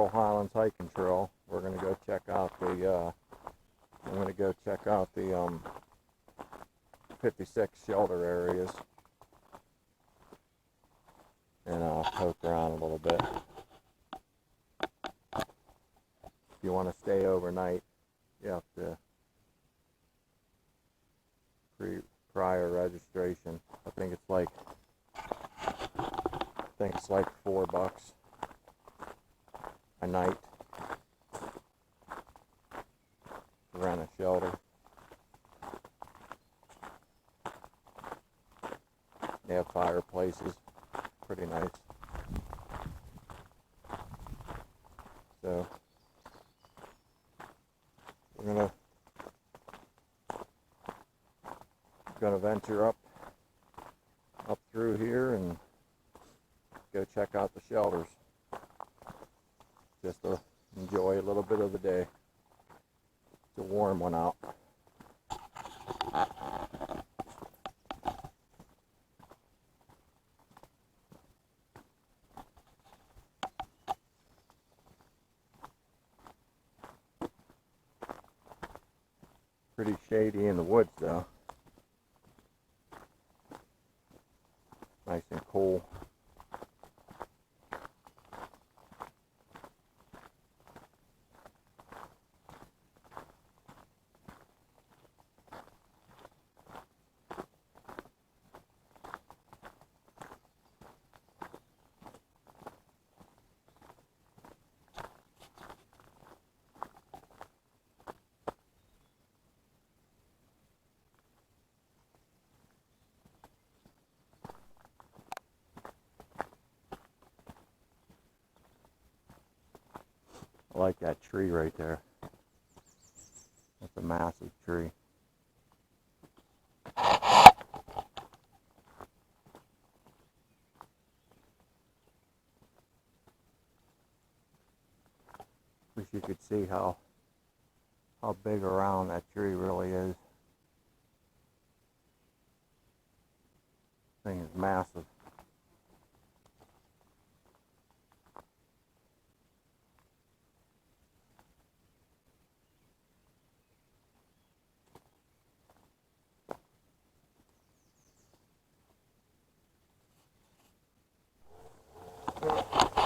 Laurel Highlands hiking trail. We're gonna go check out the. I'm gonna go check out the 56 shelter areas and poke around a little bit. If you want to stay overnight, you have to prior registration. I think it's like $4 a night to rent a shelter. They have fireplaces, pretty nice. So we're gonna venture up through here and go check out the shelters. Just to enjoy a little bit of the day. It's a warm one out. Pretty shady in the woods though. Nice and cool. I like that tree right there. That's a massive tree. Wish you could see how big around that tree really is. Thing is massive.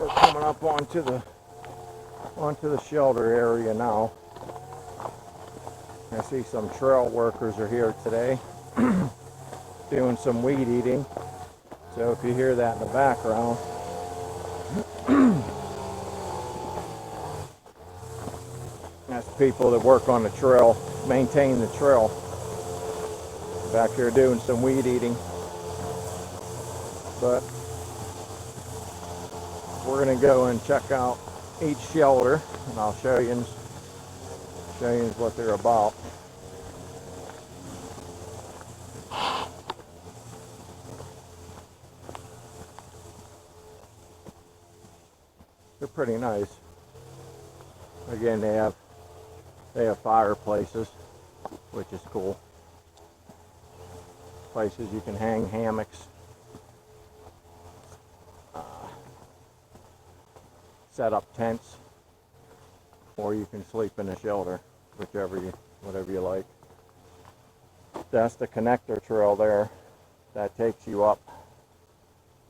We're coming up onto the shelter area now. I see some trail workers are here today doing some weed eating. So if you hear that in the background, that's people that work on the trail, maintain the trail. Back here doing some weed eating. But we're going to go and check out each shelter, and I'll show you what they're about. They're pretty nice. Again, they have fireplaces, which is cool. Places you can hang hammocks. Set up tents, or you can sleep in a shelter, whatever you like. That's the connector trail there. That takes you up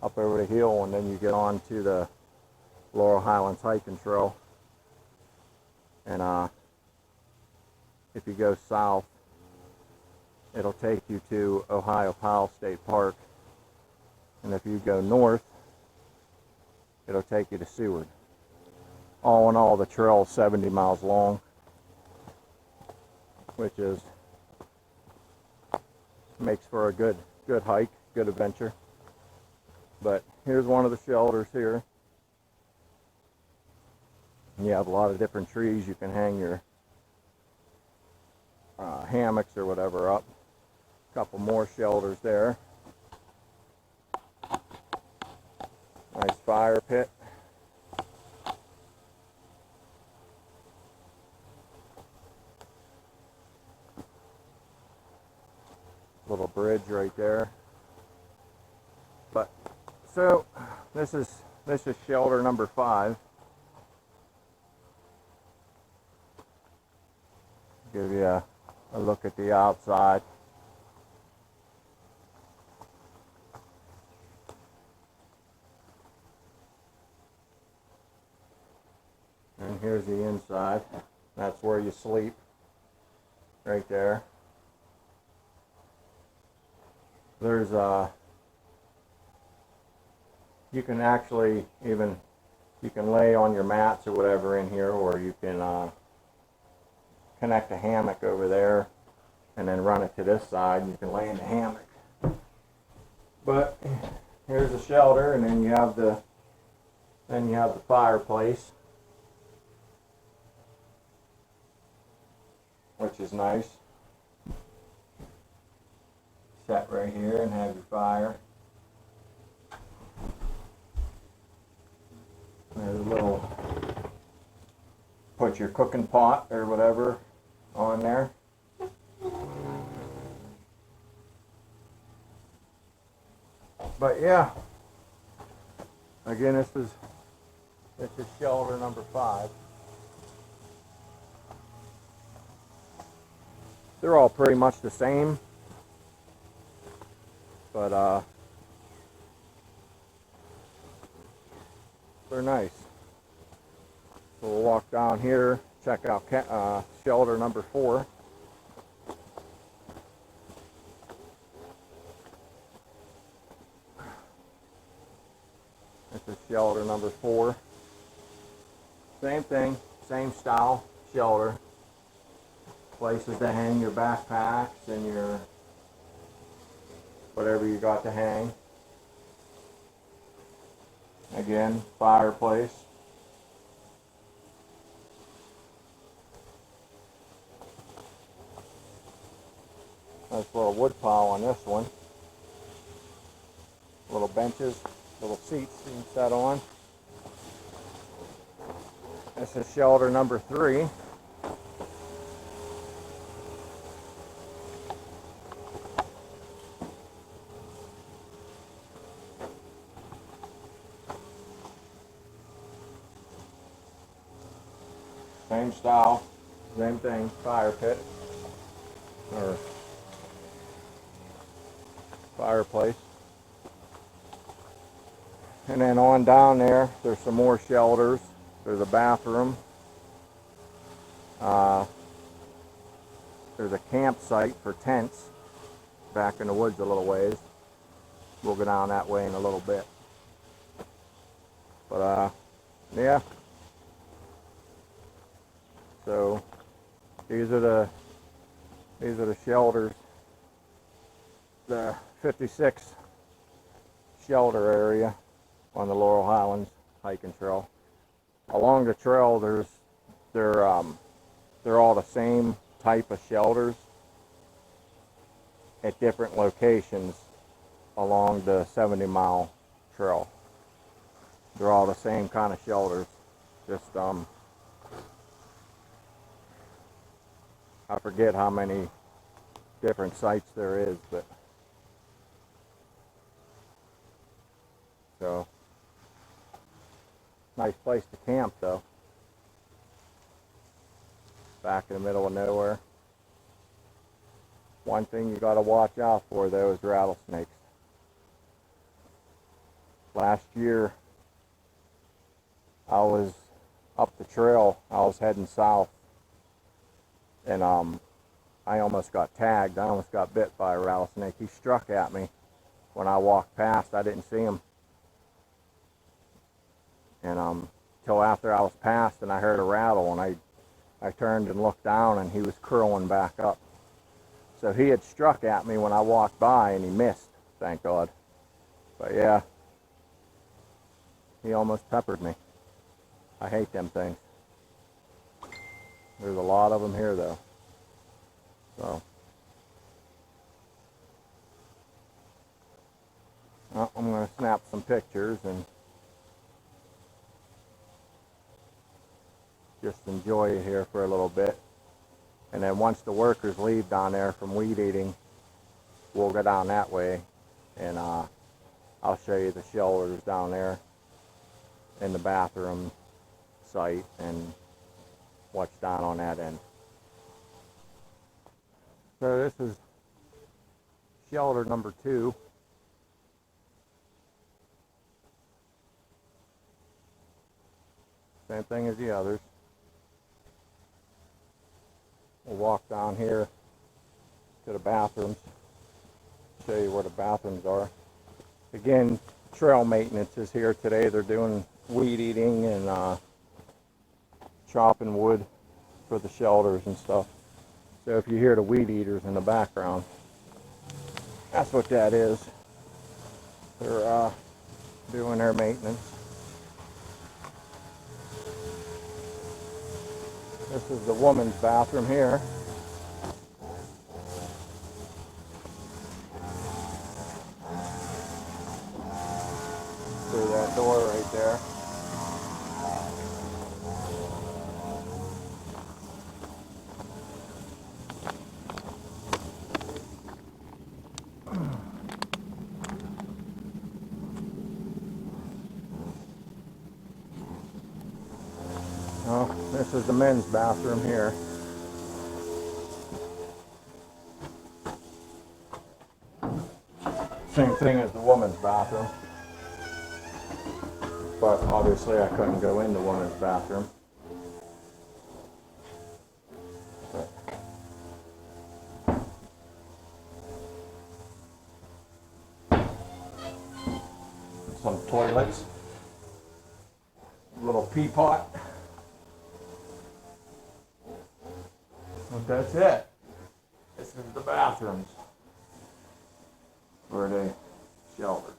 over the hill, and then you get on to the Laurel Highlands hiking trail. And if you go south, it'll take you to Ohio Powell State Park, and if you go north, it'll take you to Seward. All in all, the trail is 70 miles long, which makes for a good hike, good adventure. But here's one of the shelters here. And you have a lot of different trees you can hang your hammocks or whatever up. A couple more shelters there. Nice fire pit. Little bridge right there. But so this is shelter number 5. give you a look at the outside. And here's the inside. That's where you sleep, right there. There's you can actually even, you can lay on your mats or whatever in here, or you can connect a hammock over there and then run it to this side, and you can lay in the hammock. But here's the shelter, and then you have the fireplace, which is nice. Set right here and have your fire. There's a little, put your cooking pot or whatever on there. But yeah, again, this is shelter number 5. They're all pretty much the same, but they're nice. So we'll walk down here, check out shelter number 4. This is shelter number 4. Same thing, same style shelter. Places to hang your backpacks and your whatever you got to hang. Again, fireplace. Nice little wood pile on this one. Little benches, little seats you can set on. This is shelter number 3. Same style, same thing, fire pit or fireplace. And then on down there, there's some more shelters. There's a bathroom. There's a campsite for tents back in the woods a little ways. We'll go down that way in a little bit. But yeah. So these are the shelters, the 56 shelter area on the Laurel Highlands hiking trail. Along the trail, they're all the same type of shelters at different locations along the 70-mile trail. They're all the same kind of shelters. Just I forget how many different sites there is, but so nice place to camp though. Back in the middle of nowhere. One thing you got to watch out for though is rattlesnakes. Last year I was up the trail, I was heading south, and I almost got tagged. I almost got bit by a rattlesnake. He struck at me when I walked past. I didn't see him. And till after I was past and I heard a rattle, and I turned and looked down and he was curling back up. So he had struck at me when I walked by and he missed, thank God. But yeah, he almost peppered me. I hate them things. There's a lot of them here though. So well, I'm going to snap some pictures and just enjoy it here for a little bit. And then once the workers leave down there from weed eating, we'll go down that way, and I'll show you the shelters down there and the bathroom site and what's down on that end. So this is shelter number 2. Same thing as the others. We'll walk down here to the bathrooms. Show you where the bathrooms are. Again, trail maintenance is here today. They're doing weed eating and chopping wood for the shelters and stuff. So if you hear the weed eaters in the background, that's what that is. They're doing their maintenance. This is the woman's bathroom here. Through that door right there. Oh, this is the men's bathroom here. Same thing as the woman's bathroom. But obviously I couldn't go in the woman's bathroom. Some toilets. A little pea pot. But that's it. This is the bathrooms for the shelters.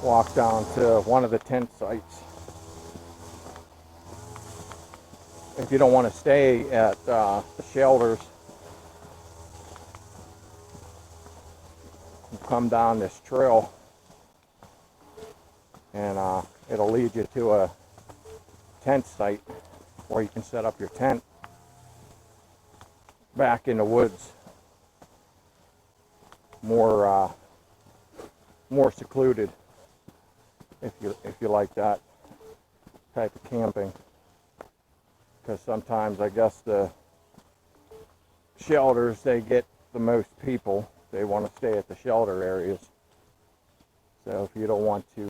Walk down to one of the tent sites. If you don't want to stay at the shelters, you come down this trail and it'll lead you to a tent site where you can set up your tent back in the woods, more secluded. If you like that type of camping, because sometimes I guess the shelters, they get the most people. They want to stay at the shelter areas. So if you don't want to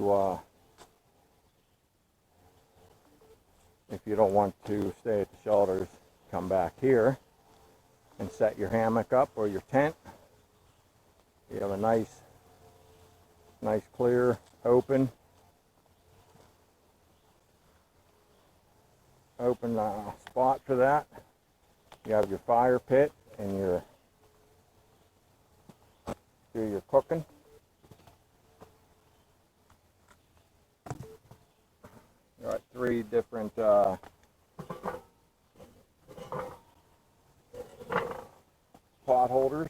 stay at the shelters, come back here and set your hammock up or your tent. You have a nice clear open spot for that. You have your fire pit and do your cooking. You got 3 different pot holders.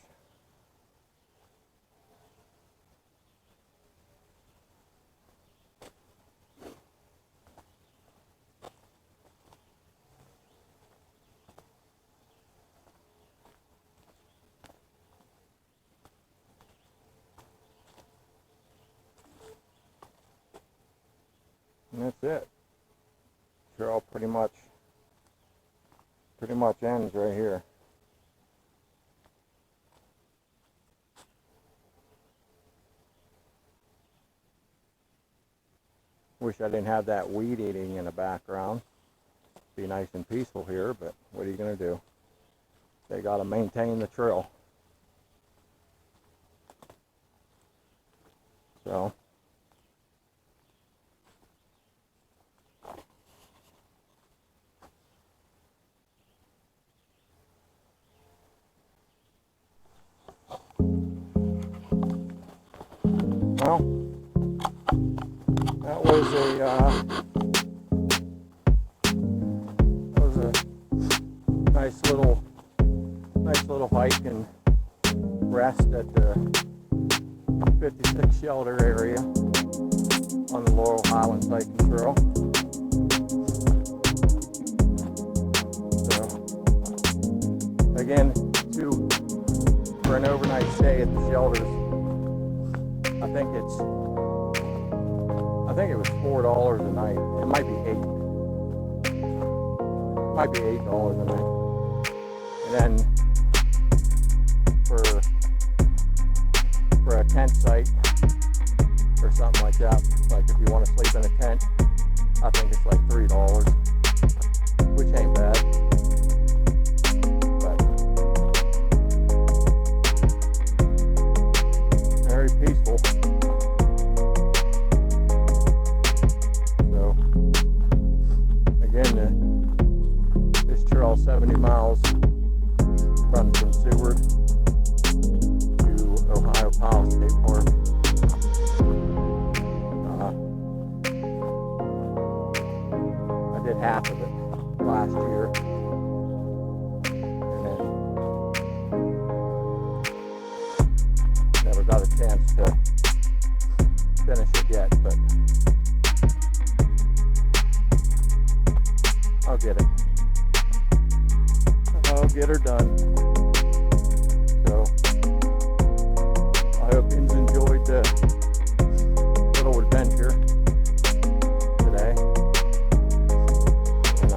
And that's it. Trail pretty much ends right here. Wish I didn't have that weed eating in the background. Be nice and peaceful here, but what are you going to do? They got to maintain the trail. So well, that was a nice little bike and rest at the 56 shelter area on the Laurel Highlands hiking trail. So, again, for an overnight stay at the shelters, I think it was $4 a night. It might be $8. It might be $8 a night. And then for a tent site or something like that, like if you want to sleep in a tent, I think it's like $3, which ain't bad. But very peaceful. So again, this trail 70 miles runs from Seward to Ohio Powell State Park. I did half of it last year, and then never got a chance to finish it yet, but I'll get it. I'll get her done. So I hope you enjoyed the little adventure today. And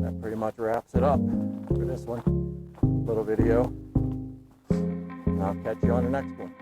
that pretty much wraps it up for this one little video. And I'll catch you on the next one.